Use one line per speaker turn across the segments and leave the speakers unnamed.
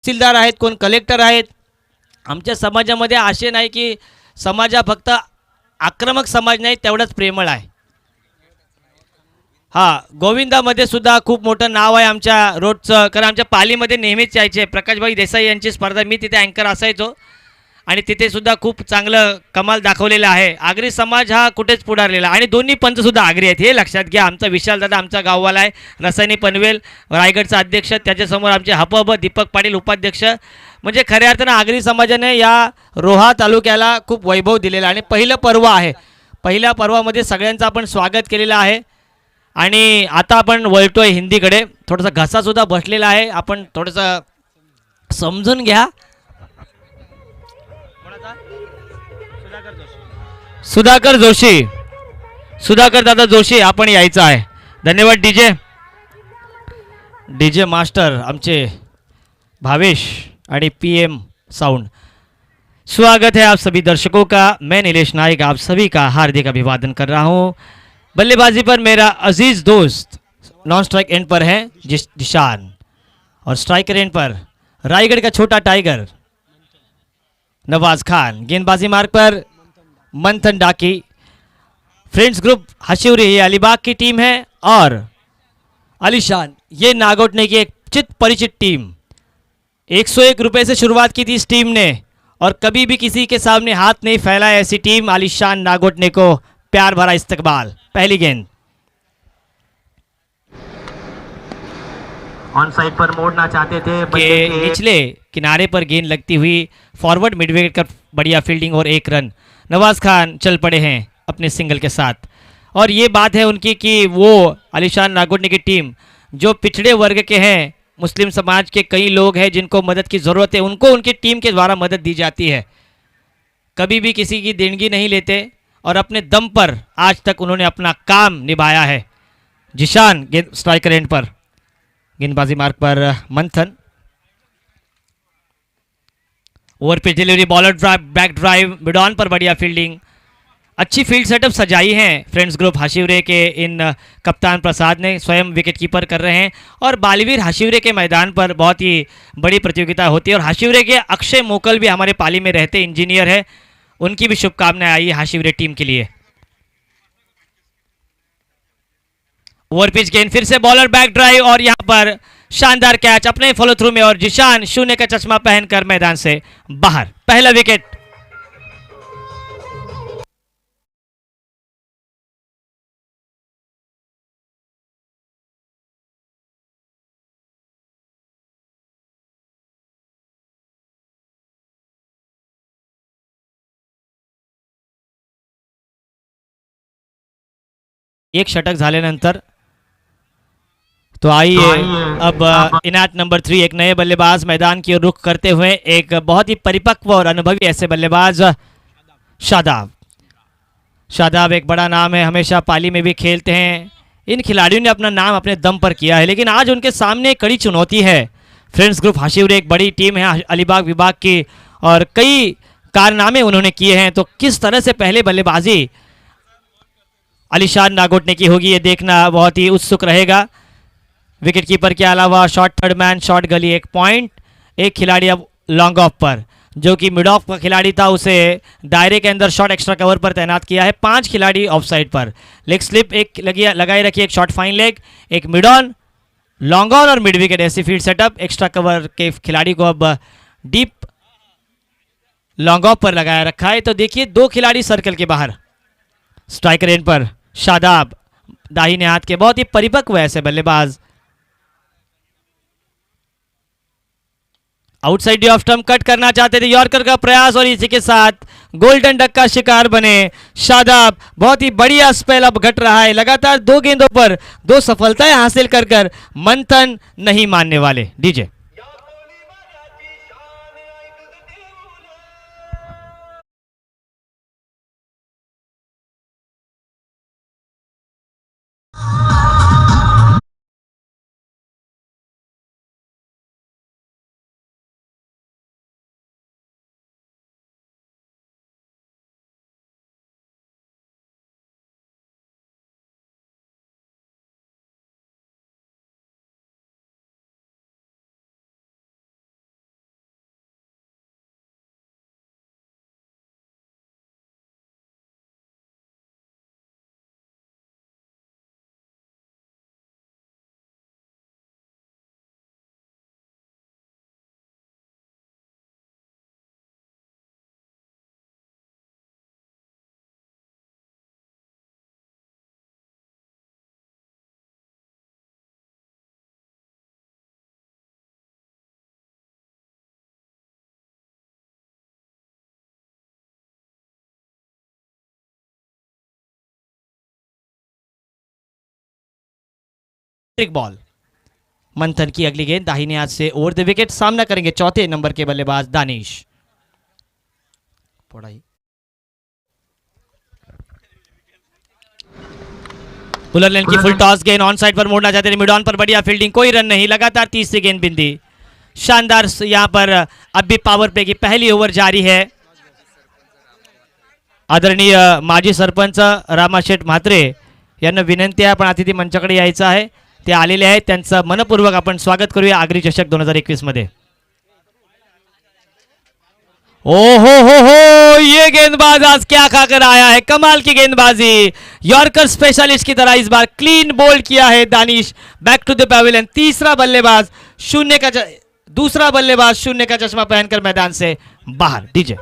तहसीलदार आहेत, कोण कलेक्टर आहेत. आमच्या समाजामध्ये असे नाही की समाज हा फक्त आक्रमक समाज नाही, तेवढाच प्रेमळ आहे. हां, गोविंदामध्ये सुद्धा खूप मोठं नाव आहे आमच्या रोडचं, कारण आमच्या पालीमध्ये नेहमीच यायचे प्रकाशभाई देसाई यांची स्पर्धा. मी तिथे अँकर असायचो आणि तिथे सुद्धा खूप चांगलं कमाल दाखवलेलं आहे. आगरी समाज हा कुठेच पुढारलेला आणि दोन्ही पंचसुद्धा आगरी आहेत, हे लक्षात घ्या. आमचा विशालदादा आमचा गाववाला आहे, रसायनी पनवेल रायगडचा अध्यक्ष, त्याच्यासमोर आमचे हपहप दीपक पाटील उपाध्यक्ष. म्हणजे खऱ्या अर्थानं आगरी समाजाने या रोहा तालुक्याला खूप वैभव दिलेला आणि पहिलं पर्व आहे. पहिल्या पर्वामध्ये सगळ्यांचं आपण स्वागत केलेलं आहे आणि आता आपण वळतोय हिंदीकडे. थोडासा घसासुद्धा बसलेला आहे, आपण थोडंसं समजून घ्या. सुधाकर जोशी, सुधाकर दादा जोशी आपण यायचं आहे. धन्यवाद. डीजे डीजे मास्टर आमचे भावेश आणि पीएम साउंड. स्वागत है आप सभी दर्शकों का. मैं नीलेश नाइक आप सभी का हार्दिक अभिवादन कर रहा हूं. बल्लेबाजी पर मेरा अजीज दोस्त नॉन स्ट्राइक एंड पर है जिशान, और स्ट्राइकर एंड पर रायगढ़ का छोटा टाइगर नवाज खान. गेंदबाजी मार्ग पर मंथन डाकी. फ्रेंड्स ग्रुप हशिवरी ये अलीबाग की टीम है और अलीशान ये नागोटने की एक चित परिचित टीम. 101 रुपए से शुरुआत की थी इस टीम ने और कभी भी किसी के सामने हाथ नहीं फैलाया ऐसी टीम आलिशान नागोटने को. प्यार भरा इस्तकबाल. पहली गेंद
ऑन साइड पर मोड़ना चाहते थे
के निचले किनारे पर गेंद लगती हुई फॉरवर्ड मिडविकेट का बढ़िया फील्डिंग और एक रन. नवाज खान चल पड़े हैं अपने सिंगल के साथ. और ये बात है उनकी कि वो आलिशान नागोटने की टीम जो पिछड़े वर्ग के हैं, मुस्लिम समाज के कई लोग हैं जिनको मदद की ज़रूरत है, उनको उनकी टीम के द्वारा मदद दी जाती है. कभी भी किसी की देणगी नहीं लेते और अपने दम पर आज तक उन्होंने अपना काम निभाया है. जिशान गेंद स्ट्राइकर एंड पर. गेंदबाजी मार्ग पर मंथन. Over pitch delivery, bowler drive, back drive, mid on पर बढ़िया फील्डिंग. अच्छी फील्ड सेटअप सजाई है फ्रेंड्स ग्रुप हाशिवरे के इन कप्तान प्रसाद ने. स्वयं विकेट कीपर कर रहे हैं और बालीवीर हाशिवरे के मैदान पर बहुत ही बड़ी प्रतियोगिता होती है. और हाशिवरे के अक्षय मोकल भी हमारे पाली में रहते इंजीनियर है, उनकी भी शुभकामनाएं आई हाशिवरे टीम के लिए. ओवर पिच गेंद, फिर से बॉलर बैक ड्राइव और यहां पर शानदार कैच अपने फॉलो थ्रू में और जिशान शून्य का चश्मा पहनकर मैदान से बाहर. पहला विकेट. एक षटक झाल्यानंतर तो आइए अब इनायत नंबर 3 एक नए बल्लेबाज मैदान की ओर रुख करते हुए, एक बहुत ही परिपक्व और अनुभवी ऐसे बल्लेबाज शादाब. शादाब एक बड़ा नाम है, हमेशा पाली में भी खेलते हैं. इन खिलाड़ियों ने अपना नाम अपने दम पर किया है, लेकिन आज उनके सामने एक कड़ी चुनौती है. फ्रेंड्स ग्रुप हाशिवरे एक बड़ी टीम है अलीबाग विभाग की और कई कारनामे उन्होंने किए हैं. तो किस तरह से पहले बल्लेबाजी आलिशान नागोटने की होगी, ये देखना बहुत ही उत्सुक रहेगा. विकेट कीपर के अलावा शॉर्ट थर्ड मैन, शॉर्ट गली 1 पॉइंट. एक खिलाड़ी अब लॉन्ग ऑफ पर, जो कि मिड ऑफ का खिलाड़ी था, उसे दायरे के अंदर शॉर्ट एक्स्ट्रा कवर पर तैनात किया है. 5 खिलाड़ी ऑफ साइड पर. लेग स्लिप एक लगाई रखी, एक शॉर्ट फाइन लेग, एक मिड ऑन, लॉन्ग ऑन और मिड विकेट. ऐसी फील्ड सेटअप. एक्स्ट्रा कवर के खिलाड़ी को अब डीप लॉन्ग ऑफ पर लगाया रखा है. तो देखिए 2 खिलाड़ी सर्कल के बाहर. स्ट्राइकर एंड पर शादाब दाहिने हाथ के बहुत ही परिपक्व ऐसे बल्लेबाज. आउटसाइड ऑफ स्टंप कट करना चाहते थे, यॉर्कर का प्रयास और इसी के साथ गोल्डन डक का शिकार बने शादाब. बहुत ही बढ़िया स्पेल अब घट रहा है. लगातार 2 गेंदों पर 2 सफलताएं हासिल कर मंथन नहीं मानने वाले. DJ trick ball. मंथन की अगली गेंद दाहिने हाथ से ओवर द विकेट, सामना करेंगे चौथे नंबर के बल्लेबाज दानिश। पढ़ाई बुलर लेन की फुल टॉस गेंद ऑन साइड पर मोड़ना चाहते हैं, मिड ऑन पर बढ़िया फील्डिंग, कोई रन नहीं, लगातार तीसरी गेंद बिंदी। शानदार यहां पर अब भी पावर प्ले की पहली ओव्हर जारी है। आदरणीय माजी सरपंच रामाशेठ म्हात्रे यांना विनंती आहे, आपण अतिथी मंचाकडे यायचं आहे, ते आलेले आहेत, त्यांचं मनपूर्वक आपण स्वागत करूया आगरी चषक 2021 मध्ये। ओ हो, ये गेंदबाज आज क्या खाकर आया है, कमाल की गेंदबाजी, यॉर्कर स्पेशलिस्ट की तरह इस बार क्लीन बोल्ड किया है Danish. Back to the pavilion, दूसरा बल्लेबाज शून्य का चश्मा पहनकर मैदान से बाहर। डीजे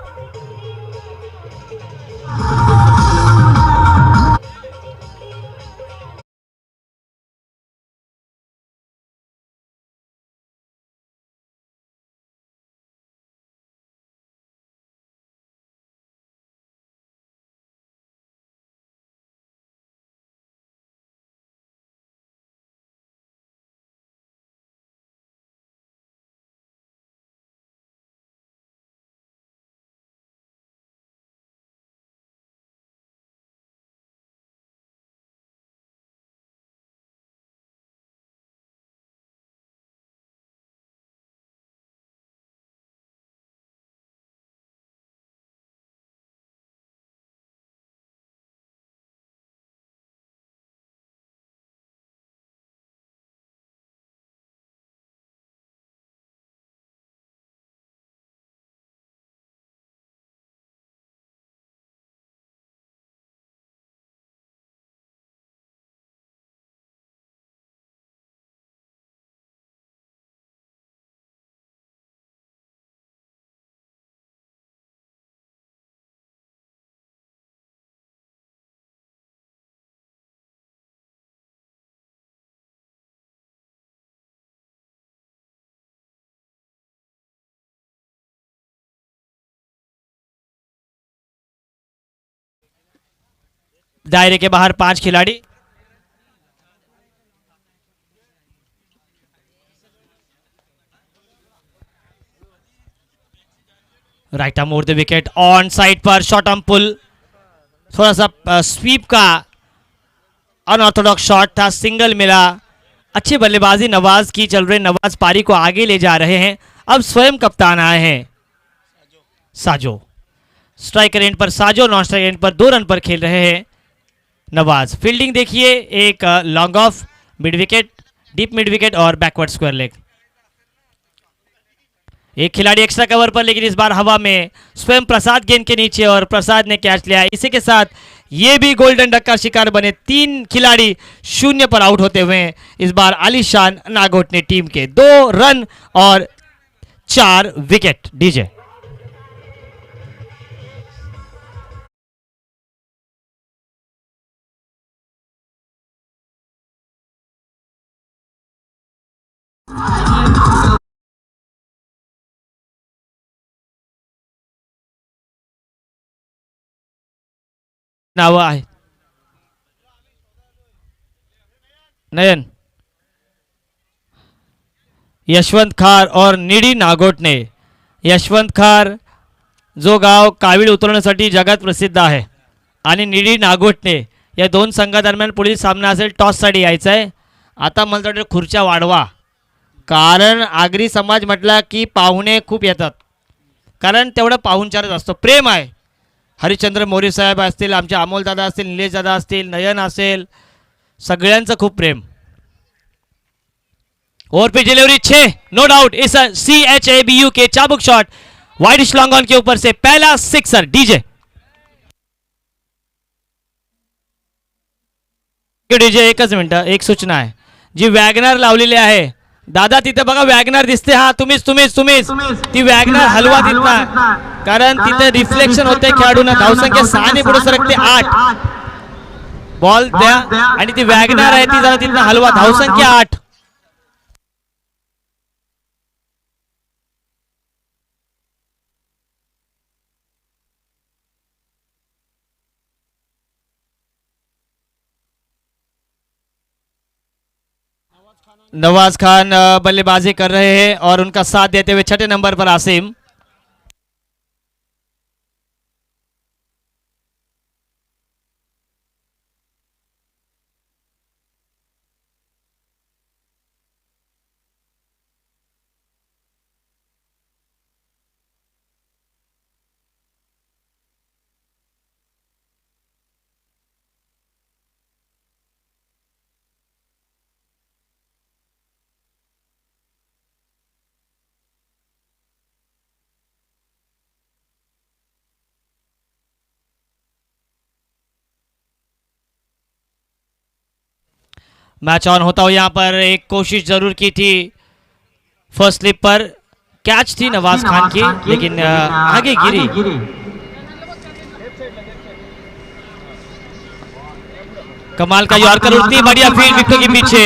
दायरे के बाहर 5 खिलाड़ी। Right arm over the wicket, on side पर शॉर्ट आर्म पुल, थोड़ा सा स्वीप का अनऑर्थोडॉक्स शॉट था, सिंगल मिला। अच्छी बल्लेबाजी नवाज की चल रही, नवाज पारी को आगे ले जा रहे हैं। अब स्वयं कप्तान आए हैं साजो। स्ट्राइकर एंड पर साजो, नॉन स्ट्राइकर एंड पर 2 रन पर खेल रहे हैं नवाज। फील्डिंग देखिए, एक long off, mid wicket, deep mid wicket और बैकवर्ड स्क्वायर लेग। एक खिलाड़ी एक्स्ट्रा कवर पर, लेकिन इस बार हवा में स्वयं प्रसाद गेंद के नीचे और प्रसाद ने कैच लिया। इसी के साथ ये भी गोल्डन डक का शिकार बने। 3 खिलाड़ी 0 पर आउट होते हुए इस बार आलीशान नागोट ने टीम के 2 रन और 4 विकेट। डीजे नाव आहे नयन, यशवंत खार और निडी नागोट ने। यशवंत खार जो गाव कावीळ उतरवण्यासाठी जगात प्रसिद्ध आहे आणि निडी नागोटने या 2 संघादरम्यान पुढील सामना असेल, टॉससाठी यायचं आहे। आता मला वाटतं खुर्च्या वाढवा, कारण आगरी समाज म्हटला की पाहुणे खूप येतात, कारण तेवढं पाहुणचारच असतो, प्रेम आहे। हरिश्चंद्र मोरे साहेब असतील, आमचे अमोल दादा असतील, निलेश दादा असतील, नयन असेल, सगळ्यांचं खूप प्रेम। ओवर पे डिलीवरी 6, नो डाउट, इस CHABU के चाबुक शॉट वाइड लॉन्ग ऑन के ऊपर से पहला सिक्सर। डीजे डीजे एकच मिनिट, एक सूचना आहे, जी वॅगनर लावलेली आहे दादा तिथे बघा, वॅगनर दिसते, हा तुम्हीच ती वॅगनर हलवा तिथं, कारण तिथे रिफ्लेक्शन होते खेळाडूंना। धावसंख्या 6 ने पुढे सरकते 8, बॉल द्या आणि ती वॅगनर आहे ती जरा तिथं हलवा, धावसंख्या 8। नवाज खान बल्लेबाजी कर रहे हैं और उनका साथ देते हुए छठे नंबर पर आसिम। मैच ऑन होता हुआ यहाँ पर एक कोशिश जरूर की थी, फर्स्ट स्लिप पर कैच थी नवाज खान की, लेकिन आगे गिरी। कमाल का यॉर्कर, उतनी बढ़िया फील्ड विकेटों के पीछे।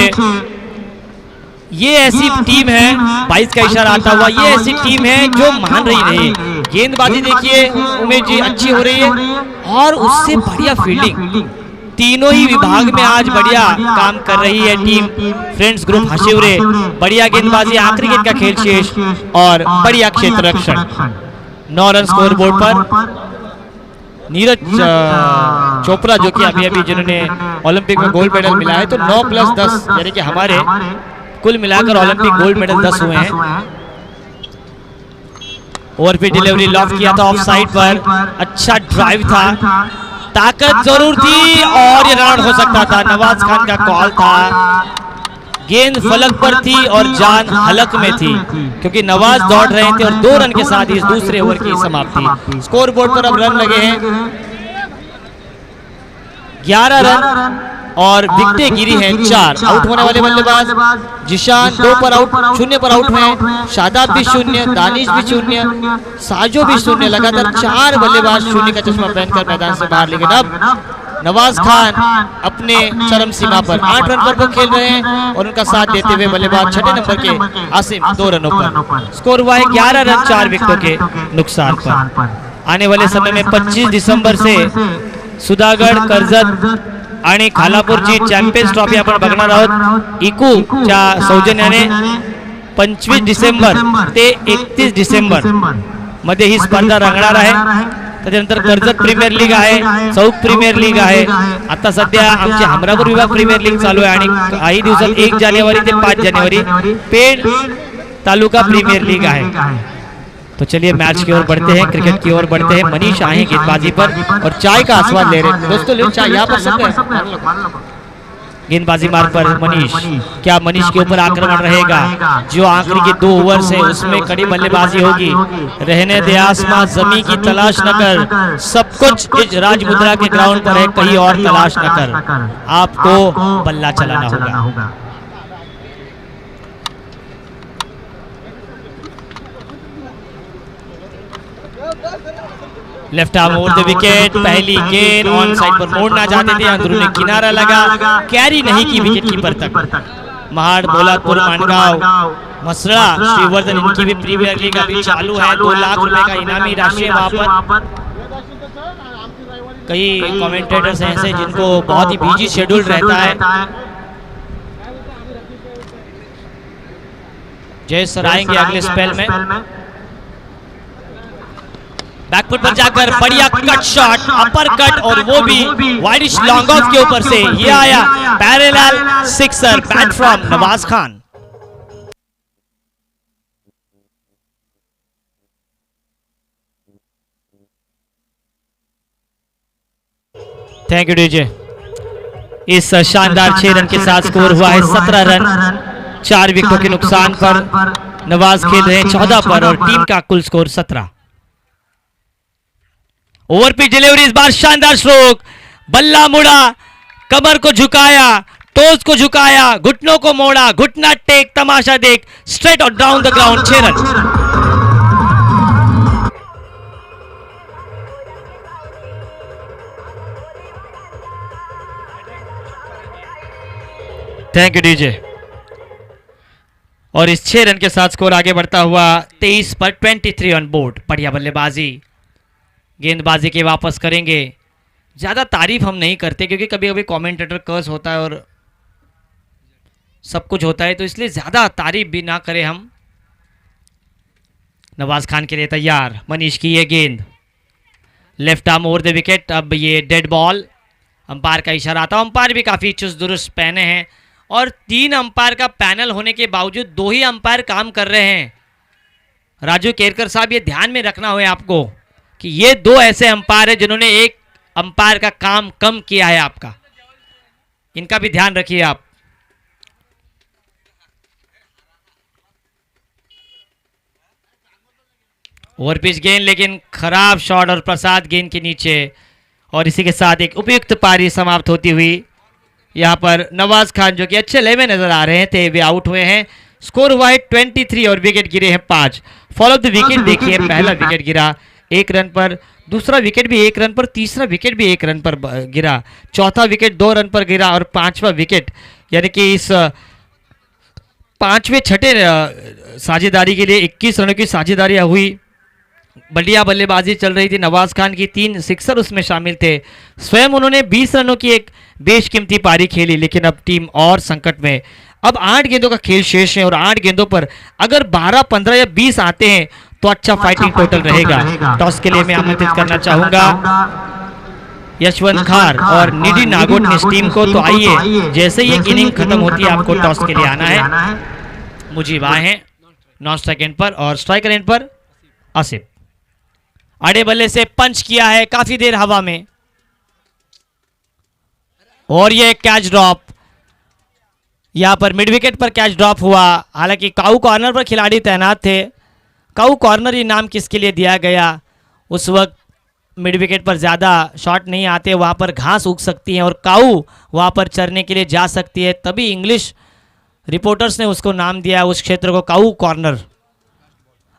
ये ऐसी टीम है, 22 का इशारा आता हुआ, ये ऐसी टीम है जो मान रही नहीं। गेंदबाजी देखिए उमेश जी अच्छी हो रही है और उससे बढ़िया फील्डिंग। तीनों ही विभाग में आज बढ़िया काम कर रही है टीम फ्रेंड्स ग्रुप हशिवरे। बढ़िया गेंदबाजी, आखिरी गेंद का खेल शेष और बढ़िया क्षेत्र रक्षण। 9 रन स्कोर बोर्ड पर। नीरज चोपड़ा जो कि अभी अभी जिन्होंने ओलंपिक में गोल्ड मेडल मिला है, तो 9 + 10 यानी कि हमारे कुल मिलाकर ओलंपिक गोल्ड मेडल 10 हुए हैं। ओवर पे डिलीवरी लॉफ किया था ऑफ साइड पर, अच्छा ड्राइव था, ताकत जरूर थी और ये रन हो सकता था। नवाज खान का कॉल था, गेंद फलक पर थी और जान हलक में थी, क्योंकि नवाज दौड़ रहे थे और 2 रन के साथ इस दूसरे ओवर की समाप्ति। स्कोर बोर्ड पर अब रन लगे हैं 11 रन और विकेटें गिरी हैं 4। आउट होने वाले बल्लेबाज जिशान 2 पर आउट, 0 पर आउट हुए। शादाब भी 0, दानिश भी 0, साजो भी 0। लगातार 4 बल्लेबाज 0 का चश्मा पहनकर मैदान से बाहर। लेकिन अब नवाज खान अपने चरम सीमा पर 8 रन पर वो खेल रहे हैं और उनका साथ देते हुए बल्लेबाज छठे नंबर के आसिम 2 रनों पर। स्कोर हुआ है 11 रन 4 विकेटों के नुकसान पर। आने वाले समय में 25 दिसंबर से सुधागढ़, कर्जत आणि खालापूरची चॅम्पियन्स ट्रॉफी आपण बघणार आहोत। इकूच्या सौजन्याने 25 डिसेंबर ते 31 डिसेंबर मध्ये ही स्पर्धा रंगणार आहे। त्याच्यानंतर कर्जत प्रीमियर लीग आहे, चौक प्रीमियर लीग आहे, आता सध्या आमची हमरापूर विभाग प्रीमियर लीग चालू आहे आणि काही दिवसात 1 जानेवारी ते 5 जानेवारी पेड तालुका प्रीमियर लीग आहे। तो चलिए मैच की ओर बढ़ते हैं, क्रिकेट की ओर बढ़ते हैं। मनीष आए गेंदबाजी पर और चाय का आस्वाद ले रहे हैं। दोस्तों लो चाय यहाँ पर सब गेंदबाजी मार्ग पर मनीष, क्या मनीष के ऊपर आक्रमण रहेगा? जो आखिरी के 2 ओवर है उसमें कड़ी बल्लेबाजी होगी। रहने दे आसमां जमी की तलाश न कर, सब कुछ इस राज मुद्रा के ग्राउंड पर है, कहीं और तलाश न कर, आपको बल्ला चलाना होगा। Left arm over the wicket, पहली गेंद ऑन साइड पर मोड़ना चाहते थे, अंदरूनी किनारा लगा, कैरी नहीं की विकेट कीपर तक। महाड़, बोलादपुर, मानगांव, मसड़ा, श्रीवर्धन, इनकी भी प्रीमियर लीग अभी चालू है। 2 लाख रुपए का इनामी राशि वहां पर। कई कमेंटेटर्स ऐसे जिनको बहुत ही बिजी शेड्यूल रहता है। जय सर आएंगे अगले स्पेल में। बैकफुट पर जाकर बढ़िया कट शॉट, अपर कट और वो भी वाइडिश लॉन्ग ऑफ के ऊपर से। ये आया parallel sixer, bat from Nawaz Khan. Thank you DJ. इस शानदार 6 रन के साथ स्कोर हुआ है 17 रन 4 विकेटों के नुकसान पर। नवाज खेल रहे हैं 14 पर और टीम का कुल स्कोर 17। ओवर पिच डिलीवरी, इस बार शानदार स्ट्रोक, बल्ला मुड़ा, कमर को झुकाया, टोज को झुकाया, घुटनों को मोड़ा, घुटना टेक, तमाशा देख, स्ट्रेट और down the ground. 6 run. Thank you DJ. और इस 6 रन के साथ स्कोर आगे बढ़ता हुआ 23 पर 23 ऑन बोर्ड। बढ़िया बल्लेबाजी, गेंदबाजी के वापस करेंगे। ज़्यादा तारीफ हम नहीं करते क्योंकि कभी कभी कमेंटेटर कर्स होता है और सब कुछ होता है, तो इसलिए ज़्यादा तारीफ भी ना करें हम। नवाज खान के लिए तैयार, मनीष की ये गेंद left arm over the wicket. अब ये डेड बॉल, अंपायर का इशारा आता है। अंपायर भी काफ़ी चुस्त दुरुस्त पहने हैं और 3 अंपायर का पैनल होने के बावजूद 2 ही अंपायर काम कर रहे हैं। राजू केरकर साहब, ये ध्यान में रखना हो आपको कि ये 2 ऐसे अंपायर हैं जिन्होंने एक अंपायर का काम कम किया है आपका, इनका भी ध्यान रखिए आप। ओवर पिच गेंद, लेकिन खराब शॉट और प्रसाद गेंद के नीचे, और इसी के साथ एक उपयुक्त पारी समाप्त होती हुई। यहां पर नवाज खान जो कि अच्छे ले में नजर आ रहे थे, वे आउट हुए हैं। स्कोर हुआ है 23 और विकेट गिरे हैं 5। फॉलो द विकेट देखिए, पहला विकेट गिरा 1 रन पर, दूसरा विकेट भी 1 रन पर, तीसरा विकेट भी 1 रन पर गिरा, चौथा विकेट 2 रन पर गिरा और 5वां विकेट, यानी कि इस 5वें छठे साझेदारी के लिए 21 रनों की साझेदारी हुई। बढ़िया बल्लेबाजी चल रही थी, नवाज खान की 3 सिक्सर उसमें शामिल थे। स्वयं उन्होंने 20 रनों की एक बेशकीमती पारी खेली, लेकिन अब टीम और संकट में। अब 8 गेंदों का खेल शेष है और 8 गेंदों पर अगर 12, 15 या 20 आते हैं तो अच्छा फाइटिंग टोटल रहेगा। टॉस के लिए मैं आमंत्रित करना चाहूंगा यशवंत खार और निधि नागोट ने इस टीम को। तो आइए, जैसे ही इनिंग खत्म होती है आपको टॉस के लिए आना है। मुजीब आए हैं नॉन स्ट्राइक एंड पर और स्ट्राइकर एंड पर आसिफ। आड़े बल्ले से पंच किया है काफी देर हवा में, और ये कैच ड्रॉप, यहां पर मिड विकेट पर कैच ड्रॉप हुआ। हालांकि काऊ कॉर्नर पर खिलाड़ी तैनात थे। काऊ कॉर्नर ये नाम किसके लिए दिया गया? उस वक्त मिड विकेट पर ज़्यादा शॉट नहीं आते, वहाँ पर घास उग सकती है और काऊ वहाँ पर चरने के लिए जा सकती है, तभी इंग्लिश रिपोर्टर्स ने उसको नाम दिया उस क्षेत्र को काऊ कॉर्नर।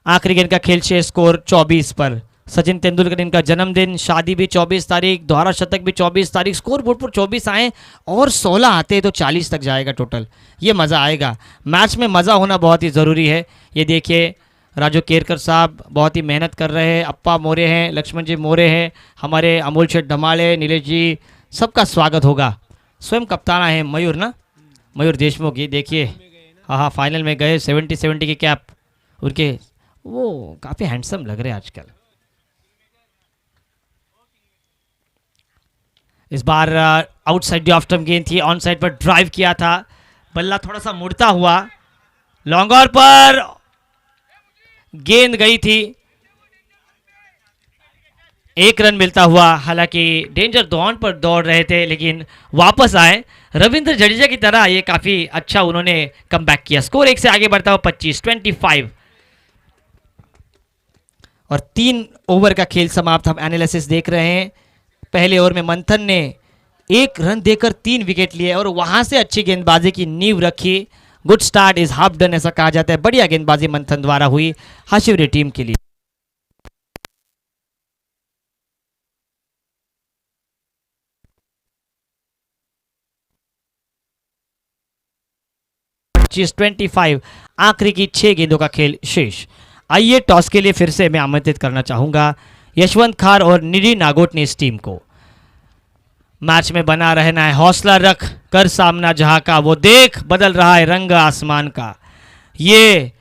आखिरी गेंद का खेल शेष, स्कोर 24 पर। सचिन तेंदुलकर इनका जन्मदिन, शादी भी 24 तारीख, दोहरा शतक भी 24 तारीख। स्कोर बोर्ड पर 24 आए और 16 आते तो 40 तक जाएगा टोटल। ये मज़ा आएगा, मैच में मज़ा होना बहुत ही ज़रूरी है। ये देखिए राजू केरकर साहब बहुत ही मेहनत कर रहे हैं, अप्पा मोरे हैं, लक्ष्मण जी मोरे हैं, हमारे अमूल शेठ धमाले, नीलेश जी, सबका स्वागत होगा। स्वयं कप्ताना है मयूर ना, मयूर देशमुख। ये देखिए, हाँ फाइनल में गए, 70 की कैप उनके, वो काफ़ी हैंडसम लग रहे हैं आजकल। इस बार आउटसाइड ऑफ स्टंप गेंद थी, ऑन साइड पर ड्राइव किया था, बल्ला थोड़ा सा मुड़ता हुआ, लॉन्ग ऑन पर गेंद गई थी, 1 रन मिलता हुआ। हालांकि डेंजर जोन पर दौड़ रहे थे लेकिन वापस आए। रविंद्र जडेजा की तरह ये काफ़ी अच्छा उन्होंने कमबैक किया। स्कोर 1 से आगे बढ़ता हुआ 25 और 3 ओवर का खेल समाप्त। हम एनालिसिस देख रहे हैं। पहले ओवर में मंथन ने 1 रन देकर 3 विकेट लिए और वहां से अच्छी गेंदबाजी की नींव रखी। Good start is half done ऐसा कहा जाता है। बढ़िया गेंदबाजी मंथन द्वारा हुई हाशिवरे टीम के लिए। चीज 25, आखिरी की 6 गेंदों का खेल शेष। आइए टॉस के लिए फिर से मैं आमंत्रित करना चाहूंगा यशवंत खार और निधि नागोट ने इस टीम को। मैच में बना रहना है, हौसला रख कर सामना जहां का, वो देख बदल रहा है रंग आसमान का। ये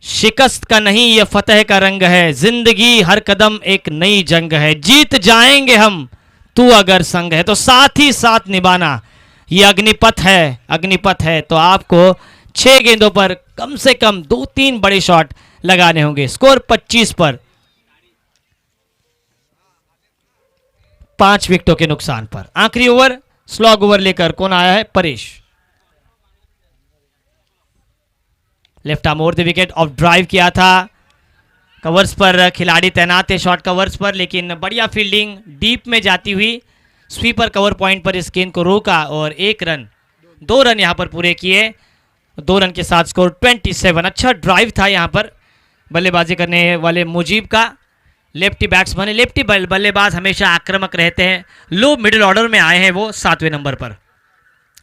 शिकस्त का नहीं, ये फतेह का रंग है। जिंदगी हर कदम एक नई जंग है, जीत जाएंगे हम, तू अगर संग है तो साथ ही साथ निभाना। ये अग्निपथ है, अग्निपथ है। तो आपको 6 गेंदों पर कम से कम 2-3 बड़े शॉट लगाने होंगे। स्कोर 25 पर, 5 विकेटों के नुकसान पर। आखिरी ओवर स्लॉग ओवर लेकर कौन आया है? Paresh. Left arm over the wicket of drive किया था। कवर्स पर खिलाड़ी तैनात थे, शॉर्ट कवर्स पर, लेकिन बढ़िया फील्डिंग डीप में जाती हुई स्वीपर कवर पॉइंट पर इस गेंद को रोका और 1 रन, 2 रन यहां पर पूरे किए। 2 रन के साथ स्कोर 27। अच्छा ड्राइव था यहां पर बल्लेबाजी करने वाले मुजीब का। लेफ्टी बैट्समैन, लेफ्टी बल्लेबाज हमेशा आक्रामक रहते हैं। लो मिडिल ऑर्डर में आए हैं वो 7वें नंबर पर।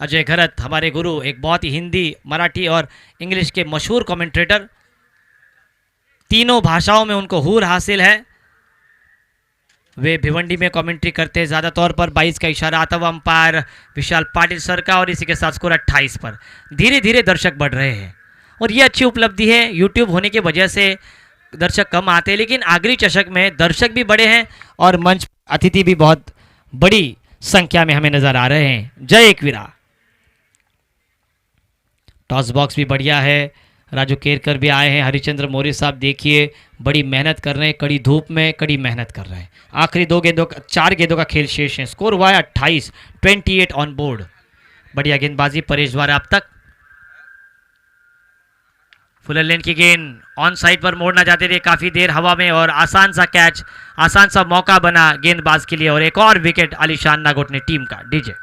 अजय घरत हमारे गुरु, एक बहुत ही हिंदी, मराठी और इंग्लिश के मशहूर कमेंट्रेटर, तीनों भाषाओं में उनको हूर हासिल है। वे भिवंडी में कमेंट्री करते हैं ज़्यादा तौर पर। 22 का इशारा आता हुआ अंपायर विशाल पाटिल सर का, और इसी के साथ स्कोर 28 पर। धीरे धीरे दर्शक बढ़ रहे हैं और ये अच्छी उपलब्धि है। यूट्यूब होने की वजह से दर्शक कम आते हैं, लेकिन आगरी चषक में दर्शक भी बड़े हैं और मंच अतिथि भी बहुत बड़ी संख्या में हमें नजर आ रहे हैं। जय एकवीरा। टॉस बॉक्स भी बढ़िया है। राजू केरकर भी आए हैं। हरिचंद्र मौर्य साहब देखिए बड़ी मेहनत कर रहे हैं, कड़ी धूप में कड़ी मेहनत कर रहे हैं। आखिरी 4 गेंदों का खेल शेष है। स्कोर हुआ है 28, 28 ऑन बोर्ड। बढ़िया गेंदबाजी परेश द्वारा अब तक। फुलर लेन की गेंद ऑन साइड पर मोड़ना चाहते थे, काफी देर हवा में, और आसान सा कैच, आसान सा मौका बना गेंदबाज के लिए, और एक और विकेट आलिशान नागोटने टीम का। डीजे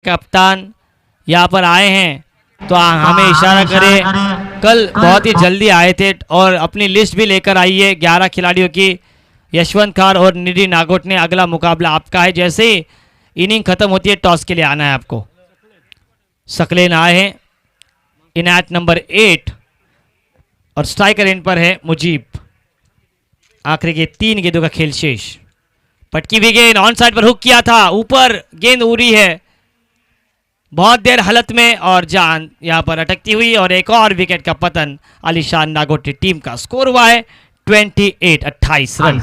कप्तान यहाँ पर आए हैं तो हमें इशारा करें। कल बहुत ही जल्दी आए थे और अपनी लिस्ट भी लेकर आई है 11 खिलाड़ियों की। यशवंत खार और निधि नागोटने, अगला मुकाबला आपका है। जैसे ही इनिंग खत्म होती है टॉस के लिए आना है आपको। सकलेन आए हैं, इनायत नंबर 8, और स्ट्राइकर एंड पर है मुजीब। आखिरी के 3 गेंदों का खेल शेष। पटकी भी गेंद ऑन साइड पर हुक किया था, ऊपर गेंद उड़ी है बहुत देर हालत में, और जान यहां पर अटकती हुई, और एक और विकेट का पतन आलिशान नागोटे टीम का। स्कोर हुआ है 28, 28 रन।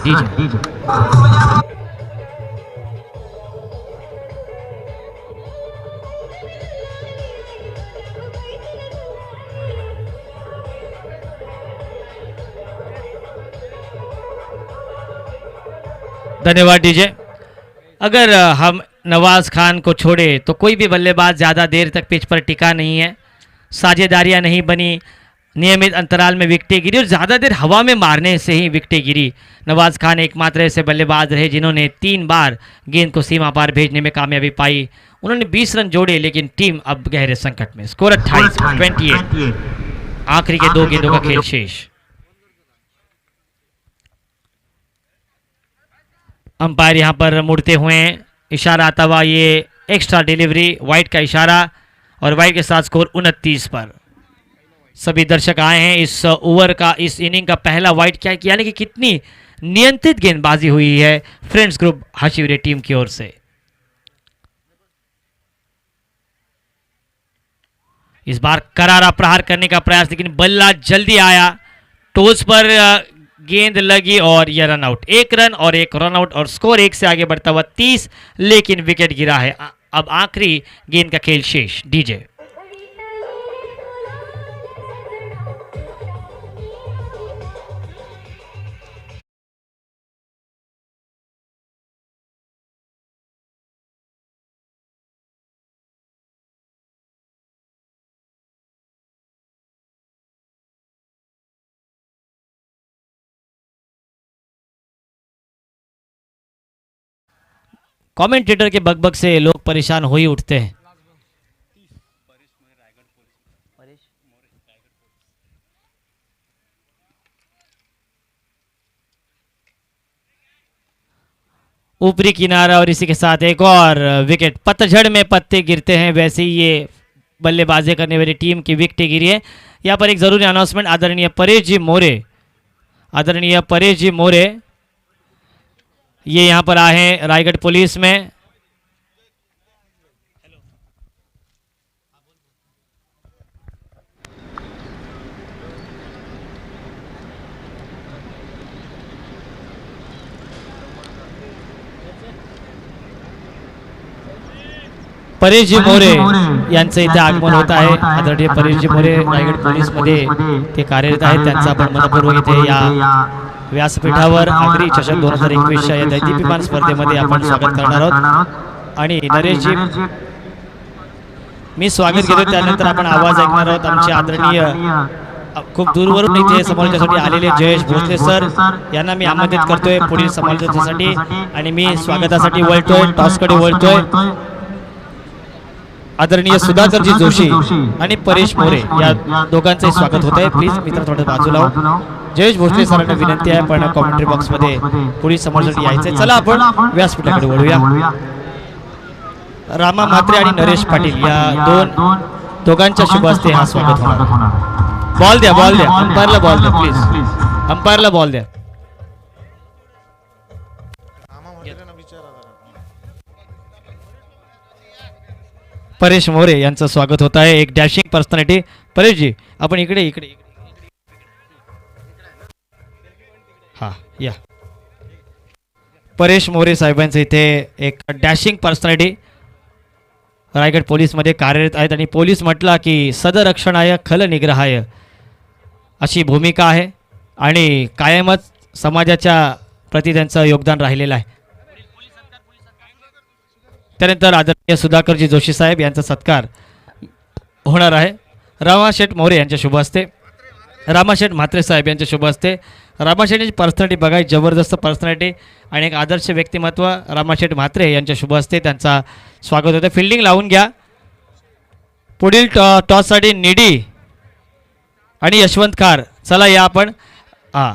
धन्यवाद डीजे। अगर हम नवाज खान को छोड़े तो कोई भी बल्लेबाज ज़्यादा देर तक पिच पर टिका नहीं है। साझेदारियां नहीं बनी, नियमित अंतराल में विकेटें गिरी, और ज़्यादा देर हवा में मारने से ही विकेटें गिरी। नवाज खान एकमात्र ऐसे बल्लेबाज रहे जिन्होंने 3 बार गेंद को सीमा पार भेजने में कामयाबी पाई। उन्होंने 20 रन जोड़े, लेकिन टीम अब गहरे संकट में। स्कोर 28, 28। आखिरी के 2 गेंदों का खेल शेष। अंपायर यहां पर मुड़ते हुए इशारा आता हुआ, ये एक्स्ट्रा डिलीवरी, वाइट का इशारा, और वाइट के साथ स्कोर 29 पर। सभी दर्शक आए हैं। इस ओवर का, इस इनिंग का पहला वाइट क्या किया, यानी कि कितनी नियंत्रित गेंदबाजी हुई है फ्रेंड्स ग्रुप हाशिवरे टीम की ओर से। इस बार करारा प्रहार करने का प्रयास, लेकिन बल्ला जल्दी आया, टोज पर गेंद लगी और यह रन आउट। 1 रन और 1 रन आउट, और स्कोर 1 से आगे बढ़ता हुआ 30, लेकिन विकेट गिरा है। अब आखिरी गेंद का खेल शेष। डीजे कमेंटेटर के बकबक से लोग परेशान हो ही उठते हैं। ऊपरी किनारा, और इसी के साथ एक और विकेट। पतझड़ में पत्ते गिरते हैं, वैसे ही ये बल्लेबाजी करने वाली टीम की विकेट गिरी है। यहाँ पर एक जरूरी अनाउंसमेंट। आदरणीय परेश जी मोरे, आदरणीय परेश जी मोरे ये यहाँ पर आए हैं रायगढ़ पुलिस में। परेश जी मोरे यांचं इथे आगमन होत आहे। आदरणीय परेश जी मोरे रायगड पोलीसमध्ये ते कार्यरत आहेत। त्यांचं आपण मनपूर्वक इथे या व्यासपीठावर आगरी चषक 2021च्या या दैदीप्यमान स्पर्धेमध्ये आपण स्वागत करणार आहोत। आणि नरेशजी मी स्वागत घेतो, त्यानंतर आपण आवाज ऐकणार आहोत। आमचे आदरणीय खूप दूरवरून इथे समालोचनासाठी आलेले जयेश भोसले सर यांना मी आमंत्रित करतोय पुढील समालोचनासाठी, आणि मी स्वागतासाठी वळतोय, टॉसकडे वळतोय। आदरणीय सुधाकरजी जोशी आणि परेश मोरे या दोघांचंही स्वागत होत आहे. प्लीज मित्र थोडं बाजूला हो. जयेश भोसले सरांना विनंती आहे, पण कॉमेंट्री बॉक्स मध्ये पुढील समोरसाठी यायचंय. चला आपण व्यासपीठाकडे वळूया. रामा म्हात्रे आणि नरेश पाटील या दोघांच्या शुभ हस्ते हा स्वागत होणार. बॉल द्या, बॉल द्या, अंपायरला बॉल द्या प्लीज, अंपायरला बॉल द्या. परेश मोरे यांचं स्वागत होत आहे. एक डॅशिंग पर्सनॅलिटी. परेशजी आपण इकडे इकडे हा या. परेश मोरे साहेबांचं इथे एक डॅशिंग पर्सनॅलिटी रायगड पोलीसमध्ये कार्यरत आहेत आणि पोलीस म्हटला की सदरक्षणाय खल निग्रहाय अशी भूमिका आहे आणि कायमच समाजाच्या प्रति त्यांचं योगदान राहिलेलं आहे. त्यानंतर आदरणीय सुधाकरजी जोशी साहेब यांचा सत्कार होणार आहे. रामाशेठ मोरे यांच्या शुभ हस्ते, रामाशेठ म्हात्रे साहेब यांच्या शुभ हस्ते. रामाशेठची पर्सनॅलिटी बघा, जबरदस्त पर्सनॅलिटी आणि एक आदर्श व्यक्तिमत्व रामाशेठ म्हात्रे यांच्या शुभ हस्ते त्यांचा स्वागत होतं. फिल्डिंग लावून घ्या. पुढील टॉससाठी निडी आणि यशवंत खार. चला या आपण. हां,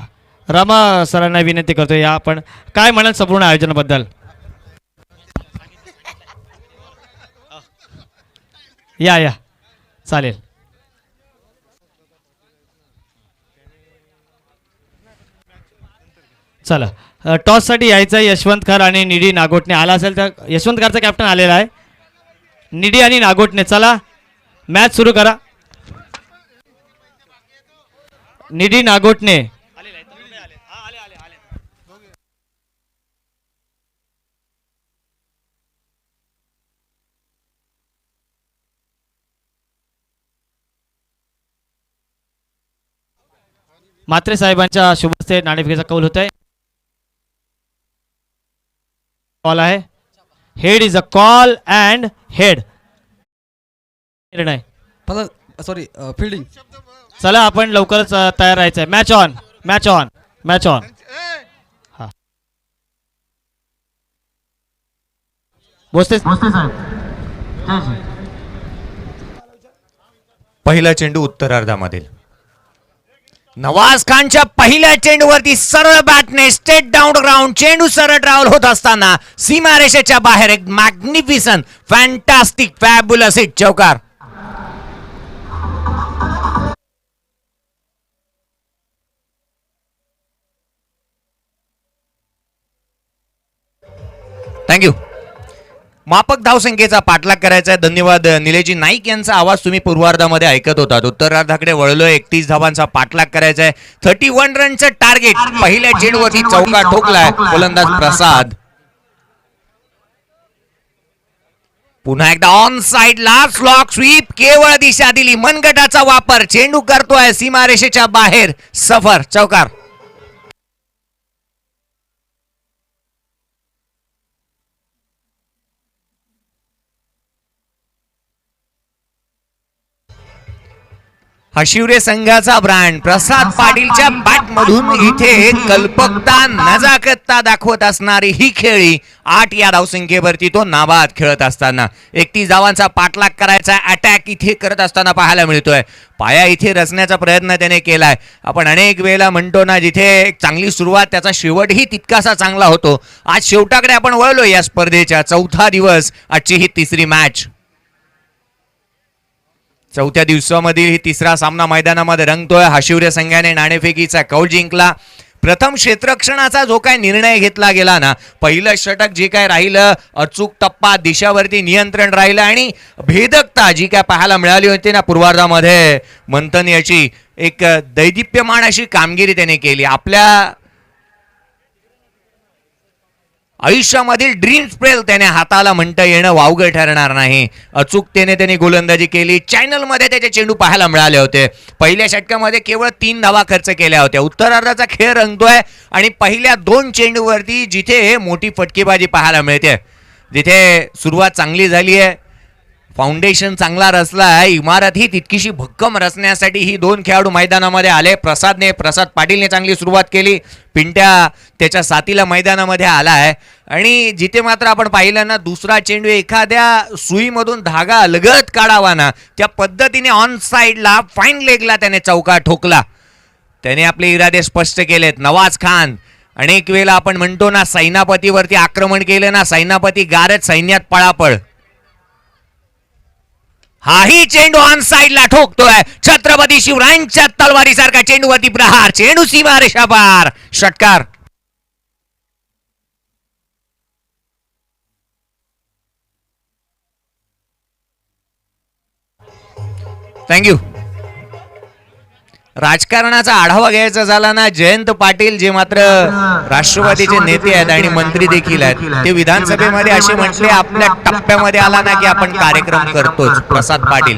रामा सरांना विनंती करतो, या आपण. काय म्हणाल संपूर्ण आयोजनाबद्दल? या या चालेल. चला टॉससाठी यायचं आहे यशवंत खार आणि निडी नागोटने. आला असेल तर यशवंत खारचा कॅप्टन आलेला आहे. निडी आणि नागोटने चला मॅच सुरू करा. निडी नागोटने म्हात्रे साहेबांच्या शुभ हस्ते नाणेफेकीचा कौल होत आहे. कॉल आहे. Head is a call and head निर्णय.
Sorry fielding.
चला आपण लवकरच तयार राहायचं आहे. Match on, match on, match on. हा बोसते
पहिला चेंडू उत्तरार्धामधील नवाज खानच्या पहिल्या चेंडूवरती सरळ बॅटने स्टेट डाऊन ग्राउंड चेंडू सरळ ट्रॅव्हल होत असताना सीमारेषेच्या बाहेर एक मॅग्निफिसंट फॅन्टास्टिक फॅब्युलस हिट. चौकार. थँक्यू. मापक धावसंख्येचा पाठलाग करायचा आहे. धन्यवाद. निलेजी नाईक यांचा आवाज तुम्ही पूर्वार्धामध्ये ऐकत होतात. उत्तरार्धाकडे वळलोय. 31 धावांचा पाठलाग करायचा आहे. 31 रनचं टार्गेट. पहिल्या चेंडूवरती चौका ठोकलाय गोलंदाज प्रसाद. पुन्हा एकदा ऑन साइडला स्लॉक स्वीप. केवळ दिशा दिली. मनगटाचा वापर. चेंडू करतोय सीमारेषेच्या बाहेर सफर. चौकार. हा शिवरे संघाचा ब्रँड प्रसाद पाटीलच्या बॅट मधून इथे कल्पकता नजाकतता दाखवत असणारी ही खेळी 8 या धावसंख्येवरती तो नाबाद खेळत असताना 31 धावांचा पाठलाग करायचा अटॅक इथे करत असताना पाहायला मिळतोय. पाया इथे रचण्याचा प्रयत्न त्याने केलाय. आपण अनेक वेळेला म्हणतो ना, जिथे एक चांगली सुरुवात त्याचा शेवटही तितकासा चांगला होतो. आज शेवटाकडे आपण वळलो या स्पर्धेच्या. चौथा दिवस, आजची ही तिसरी मॅच. चौथ्या दिवसामधील ही तिसरा सामना मैदानामध्ये रंगतोय. हाशिवरे संघाने नाणेफेकीचा कौल जिंकला. प्रथम क्षेत्ररक्षणाचा जो काय निर्णय घेतला गेला ना, पहिलं षटक जे काय राहिलं, अचूक टप्पा, दिशावरती नियंत्रण राहिलं आणि भेदकता जी काय पाहायला मिळाली होती ना पूर्वार्धामध्ये, मंथन याची एक दैदिप्यमान अशी कामगिरी त्याने केली. आपल्या आयुष्यामधील ड्रीम स्पेल त्याने हाताला म्हणता येणं वावगं ठरणार नाही. अचूकतेने त्याने गोलंदाजी केली. चॅनलमध्ये त्याचे चेंडू पाहायला मिळाले होते. पहिल्या षटकामध्ये केवळ 3 धावा खर्च केल्या होत्या. उत्तरार्धाचा खेळ रंगतोय आणि पहिल्या 2 चेंडूवरती जिथे मोठी फटकेबाजी पाहायला मिळते, जिथे सुरुवात चांगली झाली आहे, फाउंडेशन चांगला रचलाय, इमारत ही तितकीशी भक्कम रचण्यासाठी ही दोन खेळाडू मैदानामध्ये आले. प्रसाद पाटीलने चांगली सुरुवात केली. पिंट्या त्याच्या साथीला मैदानामध्ये आलाय आणि जिथे मात्र आपण पाहिलं ना, दुसरा चेंडू एखाद्या सुईमधून धागा अलगद काढावा ना, त्या पद्धतीने ऑन साइडला फाईन लेगला त्याने चौका ठोकला. त्याने आपले इरादे स्पष्ट केलेत. नवाज खान, अनेक वेळेला आपण म्हणतो ना, सैनापतीवरती आक्रमण केलं ना, सैनापती गारच सैन्यात पळापळ. हाही चेंडू ऑन साइडला ठोकतोय. छत्रपती शिवरायांच्या तलवारीसारखा चेंडूवरती प्रहार. चेंडू सीमा रेषा पार. षटकार. थँक्यू. राजकारणाचा आढावा घ्यायचा झाला ना, जयंत पाटील जे मात्र राष्ट्रवादीचे नेते आहेत आणि मंत्री देखील आहेत, ते विधानसभेमध्ये असे म्हटले, आपल्या टप्प्यामध्ये आला ना की आपण कार्यक्रम करतोच. प्रसाद पाटील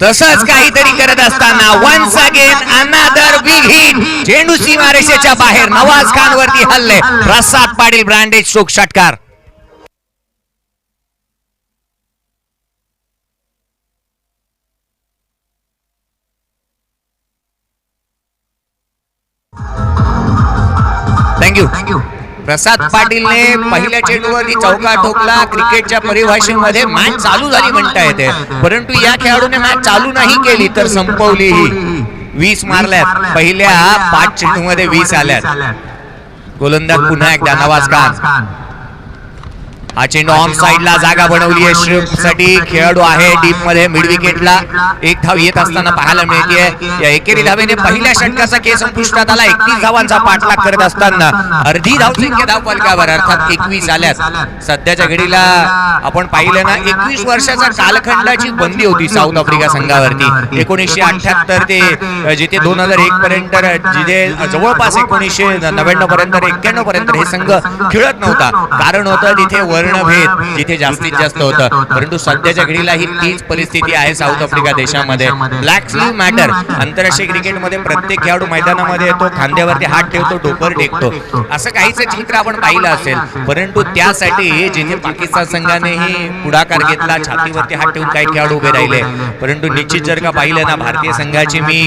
तसंच काहीतरी करत असताना once again another big hit. चेंडू सीमारेषेच्या बाहेर. नवाज खान वरती हल्ले. प्रसाद पाटील ब्रँडेड स्ट्रोक. षटकार. थँक्यू. प्रसाद पाटीलने पहिल्या चेंडूवरती चौका ठोकला. क्रिकेटच्या परिभाषेमध्ये मॅच चालू झाली म्हणता येते, परंतु या खेळाडूने मॅच चालू नाही केली तर संपवलीही. 20 मारल्यात. पहिल्या 5 चेंडूमध्ये 20 आल्यात. गोलंदाज पुन्हा एकदा नवाज खान. हा चेंडू ऑन साइडला जागा बनवली आहे श्रीपसाठी. खेळाडू आहे डीप मध्ये. मिड विकेटला एक धाव येत असताना पाहायला मिळते. या एकेरी धावेने पहिल्या षटकाचा खेळ संपुष्टात आला. 31 धावांचा पाठलाग करत असताना अर्धी धावसंख्या धाव फलकावर, अर्थात 21 आल्यात. सध्याच्या घडीला आपण पाहिलं ना, 21 वर्षाचा कालखंडाची बंदी होती साऊथ आफ्रिका संघावरती. 1978 ते जिथे 2001 पर्यंत, जिथे जवळपास 1999 पर्यंत 91 पर्यंत हे संघ खेळत नव्हता. कारण होतं तिथे वर्णभेद जिथे जास्तीत जास्त होतं. परंतु सध्याच्या घडीला ही तीच परिस्थिती आहे साऊथ आफ्रिका देशामध्ये. Black sleeve matter. आंतरराष्ट्रीय क्रिकेटमध्ये प्रत्येक खेळाडू मैदानामध्ये येतो, खांद्यावरती हात ठेवतो, डोकर टेकतो, असं काहीच चित्र आपण पाहिलं असेल. परंतु त्यासाठी जिथे पाकिस्तान संघानेही पुढाकार घेतला, छातीवरती हात ठेवून काही खेळाडू उभे राहिले. परंतु निश्चित जर का पाहिलं ना, भारतीय संघाची मी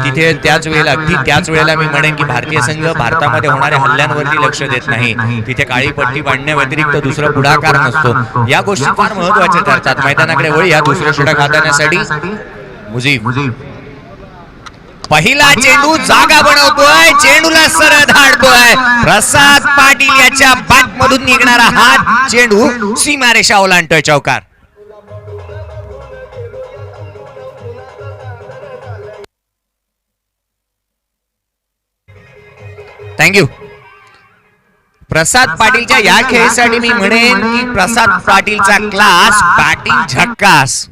तिथे त्याच वेळेला मी म्हणेन की भारतीय संघ भारतामध्ये होणाऱ्या हल्ल्यांवरती लक्ष देत नाही. तिथे काळी पट्टी बांधण्याव्यतिरिक्त दुसरा पुढाकार नसतो. या गोष्टी फार महत्वाच्या ठरतात. मैदानाकडे वळ या दुसऱ्या षटक हाताळण्यासाठी. मुजीब पहिला चेंडू जागा बनवतोय. चेंडूला सरळ धाडतोय. प्रसाद पाटील याच्या बॅट मधून निघणारा हा चेंडू सीमारेषा ओलांडतोय. चौकार. थँक्यू. प्रसाद पाटीलच्या या खेळीसाठी मी म्हणेन की प्रसाद पाटीलचा क्लास, बॅटिंग झक्कास.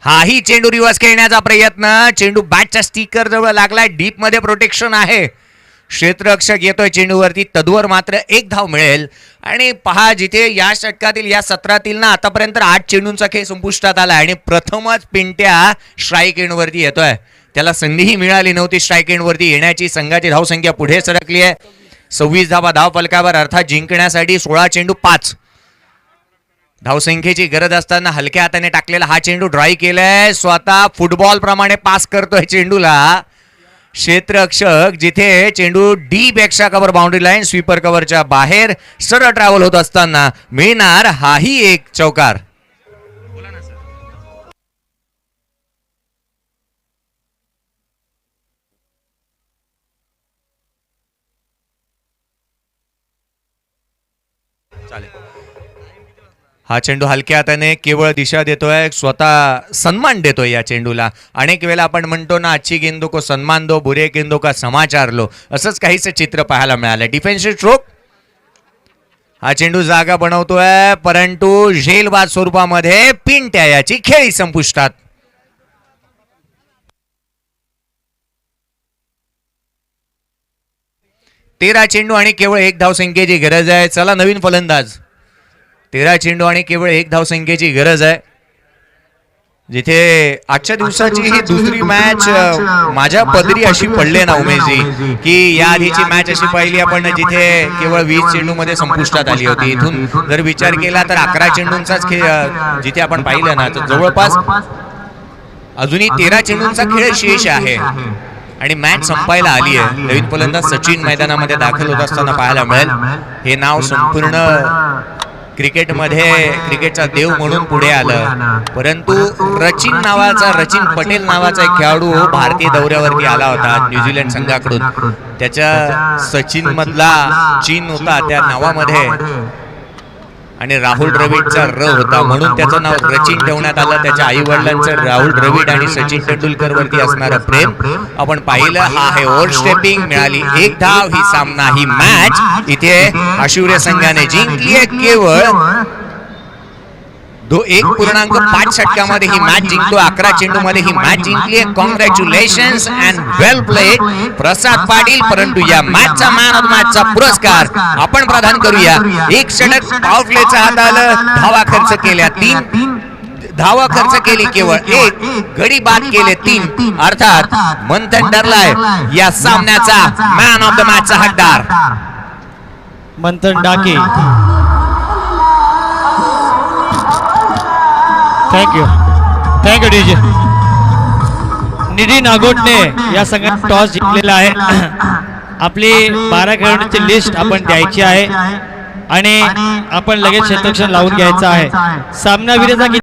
हाही चेंडू रिव्हर्स खेळण्याचा प्रयत्न. चेंडू बॅटच्या स्टिकर जवळ लागलाय. डीप मध्ये प्रोटेक्शन आहे. क्षेत्ररक्षक येतोय चेंडूवरती. तद्वर मात्र 1 धाव मिळेल. आणि पहा, जिथे या षटकातील या सत्रातील ना आतापर्यंत 8 चेंडूंचा खेळ संपुष्टात आला आणि प्रथमच पिंट्या स्ट्राईक एंडवरती येतोय. त्याला संधीही मिळाली नव्हती स्ट्राईक एंडवरती येण्याची. संघाची धावसंख्या पुढे सरकली आहे. 26 धावा धाव फलकावर, अर्थात जिंकण्यासाठी 16 चेंडू 5 धावसंख्येची गरज असताना हलक्या हाताने टाकलेला हा चेंडू ड्राय केलाय. स्वतः फुटबॉल प्रमाणे पास करतोय चेंडूला. क्षेत्ररक्षक जिथे चेंडू डी पेक्षा कव्हर बाउंड्री लाईन, स्वीपर कव्हरच्या बाहेर सरळ ट्रॅव्हल होत असताना मिळणार हाही एक चौकार. हा चेंडू हलक्या हाताने केवळ दिशा देतोय, स्वतः सन्मान देतोय या चेंडूला. अनेक वेळा आपण म्हणतो ना, अच्छी गेंदो को सन्मान दो, बुरे गेंदो का समाचार लो, असंच काहीच चित्र पाहायला मिळालं. Defensive stroke. हा चेंडू जागा बनवतोय, परंतु झेलबाद स्वरूपामध्ये पिंट्या याची खेळी संपुष्टात. तेरा चेंडू आणि केवळ 1 धावसंख्येची गरज आहे. चला नवीन फलंदाज. 13 चेंडू आणि केवळ 1 धावसंख्येची गरज आहे. जिथे आजच्या दिवसाची ही दुसरी मॅच माझ्या पदरी अशी पडले ना उमेशजी, की या आधीची मॅच अशी पाहिली आपण जिथे केवळ 20 चेंडूमध्ये संपुष्टात आली होती. इथून जर विचार केला तर 11 चेंडूंचाच खेळ जिथे आपण पाहिलं ना, तर जवळपास अजूनही 13 चेंडूंचा खेळ शेष आहे आणि मॅच संपायला आली आहे. नवीन फलंदाज सचिन मैदानामध्ये दाखल होत असताना पाहायला मिळेल. हे नाव संपूर्ण क्रिकेटमध्ये क्रिकेटचा देव म्हणून पुढे आलं, परंतु रचिन पटेल नावाचा एक खेळाडू भारतीय दौऱ्यावरती आला होता न्यूझीलंड संघाकडून. त्याच्या सचिन मधला चीन होता त्या नावामध्ये आणि राहुल द्रविडचा र होता, म्हणून त्याचं नाव रचिन ठेवण्यात आलं. त्याच्या आई वडिलांचं राहुल द्रविड आणि सचिन तेंडुलकर वरती असणारं प्रेम आपण पाहिलं. हा आहे ओव्हरस्टेपिंग, मिळाली 1 धाव. ही सामना ही मॅच इथे आशिवरे संघाने जिंकली आहे. केवळ 1.5 षटकामध्ये ही मॅच जिंकतो. 11 चेंडू मध्ये ही मॅच जिंकली आहे. कॉंग्रॅच्युलेशन्स अँड वेल प्लेड प्रसाद पाटील. परंतु या मॅचचा मॅन ऑफ मॅचचा पुरस्कार आपण प्रदान करूया. 1 षटक पॉवर प्लेचा हात आलं. धावा खर्च केल्या 3 धावा खर्च केली केवळ 1 गडी बाद केले 3. अर्थात मंथन ठरलाय या सामन्याचा मॅन ऑफ द मॅचचा हकदार.
मंथन डाके. Thank you DJ. निधी नागोटने या संघात टॉस जिंकलेला आहे. आपली 12 खेळाडूंची लिस्ट आपण द्यायची आहे आणि आपण लगेच क्षेत्ररक्षण लावून घ्यायचं आहे. सामनावीराचा